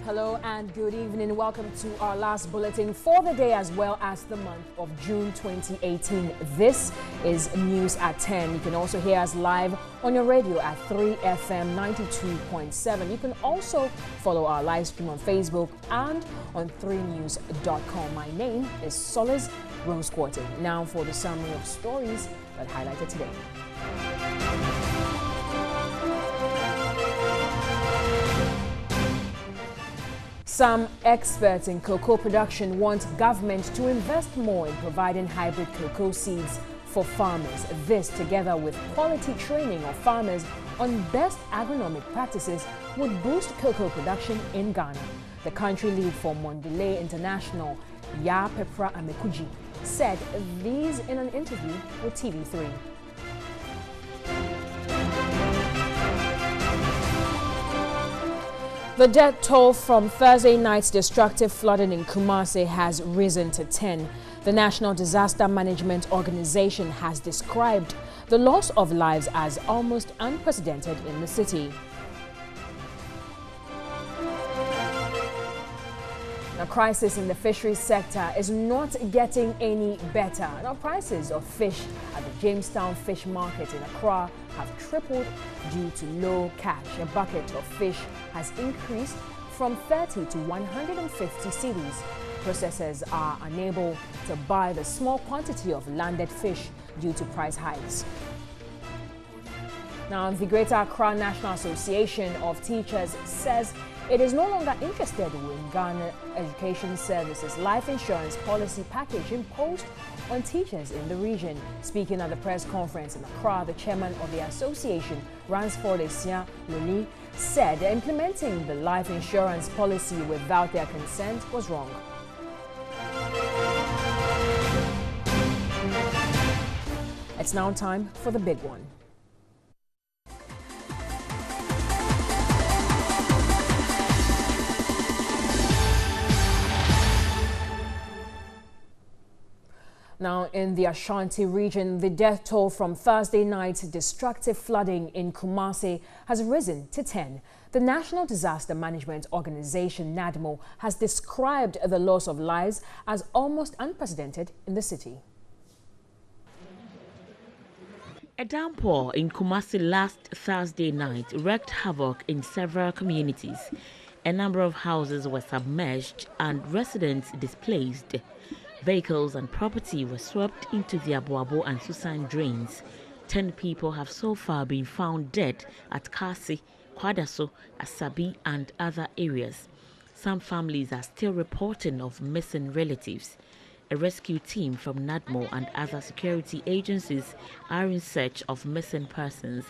Hello and good evening. Welcome to our last bulletin for the day as well as the month of June 2018. This is News at 10. You can also hear us live on your radio at 3FM 92.7. You can also follow our live stream on Facebook and on 3news.com. My name is Solace Rose-Quarton. Now for the summary of stories that highlighted today. Some experts in cocoa production want government to invest more in providing hybrid cocoa seeds for farmers. This, together with quality training of farmers on best agronomic practices, would boost cocoa production in Ghana. The country lead for Mondele International, Ya Pepra Amekuji, said these in an interview with TV3. The death toll from Thursday night's destructive flooding in Kumasi has risen to 10. The National Disaster Management Organization has described the loss of lives as almost unprecedented in the city. Now, crisis in the fisheries sector is not getting any better. Now, prices of fish at the Jamestown Fish Market in Accra have tripled due to low cash. A bucket of fish has increased from 30 to 150 cedis. Processors are unable to buy the small quantity of landed fish due to price hikes. Now, the Greater Accra National Association of Teachers says it is no longer interested in Ghana Education Services life insurance policy package imposed on teachers in the region. Speaking at the press conference in Accra, the chairman of the association, Ransford Esia Loli, said implementing the life insurance policy without their consent was wrong. It's now time for the big one. Now, in the Ashanti region, the death toll from Thursday night's destructive flooding in Kumasi has risen to 10. The National Disaster Management Organization, NADMO, has described the loss of lives as almost unprecedented in the city. A downpour in Kumasi last Thursday night wreaked havoc in several communities. A number of houses were submerged and residents displaced. Vehicles and property were swept into the Abuabo and Susan drains. 10 people have so far been found dead at Kasi, Kwadaso, Asabi and other areas. Some families are still reporting of missing relatives. A rescue team from NADMO and other security agencies are in search of missing persons.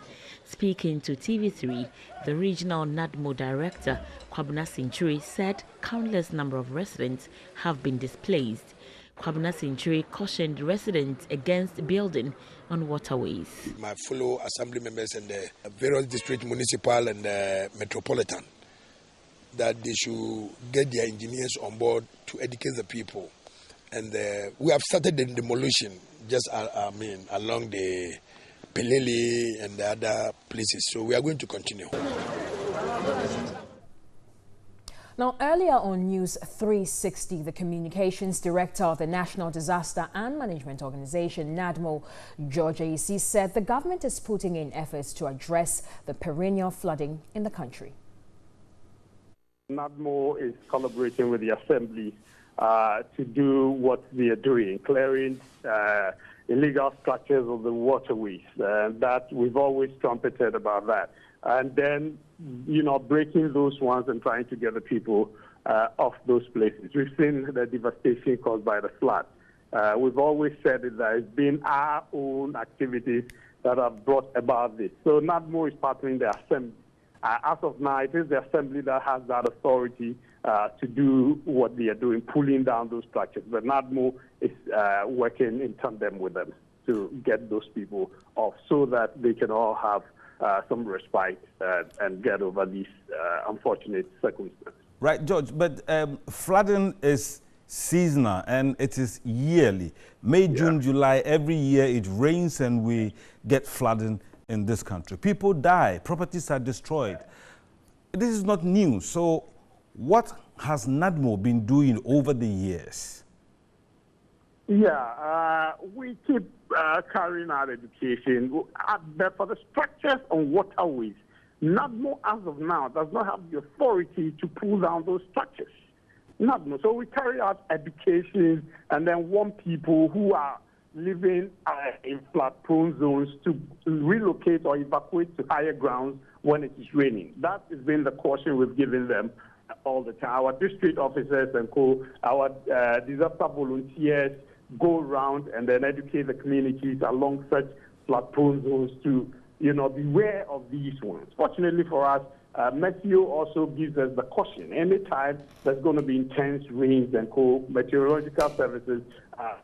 Speaking to TV3, the regional NADMO director, Kwabena Sinturi, said countless number of residents have been displaced. Kwabena Sinturi cautioned residents against building on waterways. My fellow assembly members in the various district, municipal and metropolitan, that they should get their engineers on board to educate the people. And we have started the demolition just along the Pelele and the other places. So we are going to continue. Now, earlier on News 360, the communications director of the National Disaster and Management Organization, NADMO, George Aisi, said the government is putting in efforts to address the perennial flooding in the country. NADMO is collaborating with the Assembly to do what we are doing, clearing illegal structures of the waterways. That we've always trumpeted about that. And then, breaking those ones and trying to get the people off those places. We've seen the devastation caused by the flood. We've always said that it's been our own activities that have brought about this. So NADMO is partnering the Assembly. As of now, it is the Assembly that has that authority to do what they are doing, pulling down those structures. But NADMO is working in tandem with them to get those people off so that they can all have some respite and get over these unfortunate circumstances. Right, George, but flooding is seasonal and it is yearly. May, June, July, every year it rains and we get flooding in this country. People die, properties are destroyed. This is not new. So What has NADMO been doing over the years? Yeah, we keep carrying out education. For the structures on waterways, NADMO, as of now, does not have the authority to pull down those structures. NADMO. So we carry out education and then want people who are living in flood-prone zones to relocate or evacuate to higher grounds when it is raining. That has been the caution we've given them all the time. Our district officers and our disaster volunteers go around and then educate the communities along such flood-prone zones to, beware of these ones. Fortunately for us, Meteo also gives us the caution. Anytime there's going to be intense rains and meteorological services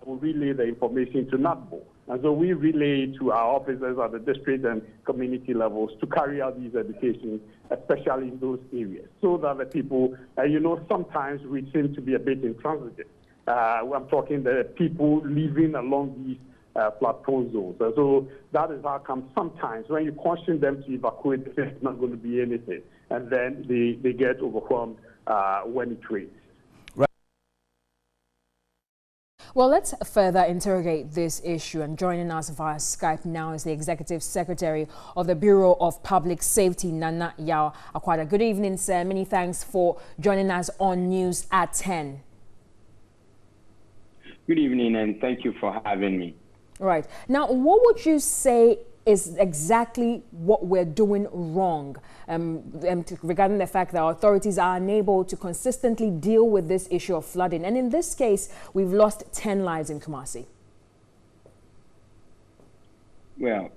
will relay the information to NADMO. And so we relay to our officers at the district and community levels to carry out these educations, especially in those areas, so that the people, sometimes we seem to be a bit intransigent. I'm talking the people living along these flood-prone zones. And so that is how come sometimes when you caution them to evacuate, there's not going to be anything. And then they get overwhelmed when it rains. Well, let's further interrogate this issue, and joining us via Skype now is the Executive Secretary of the Bureau of Public Safety, Nana Yao Akwada. Good evening, sir. Many thanks for joining us on News at 10. Good evening, and thank you for having me. Right. Now, what would you say is exactly what we're doing wrong regarding the fact that authorities are unable to consistently deal with this issue of flooding? And in this case, we've lost 10 lives in Kumasi. Well,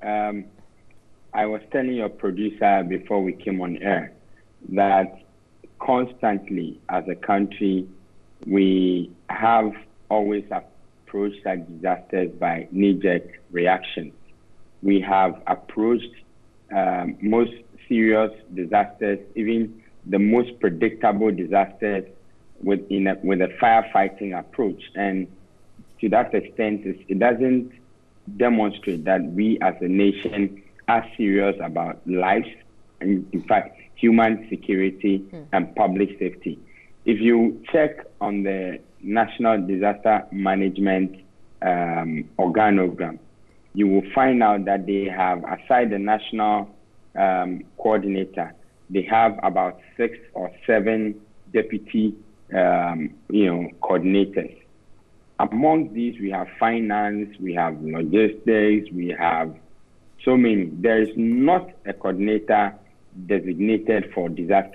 I was telling your producer before we came on air that constantly as a country, we have always approached such disasters by knee-jerk reactions. We have approached most serious disasters, even the most predictable disasters, with a firefighting approach. And to that extent, it doesn't demonstrate that we as a nation are serious about lives, and in fact, human security and public safety. If you check on the National Disaster Management organogram, you will find out that they have, aside the national coordinator, they have about 6 or 7 deputy, coordinators. Among these, we have finance, we have logistics, we have so many. There is not a coordinator designated for disaster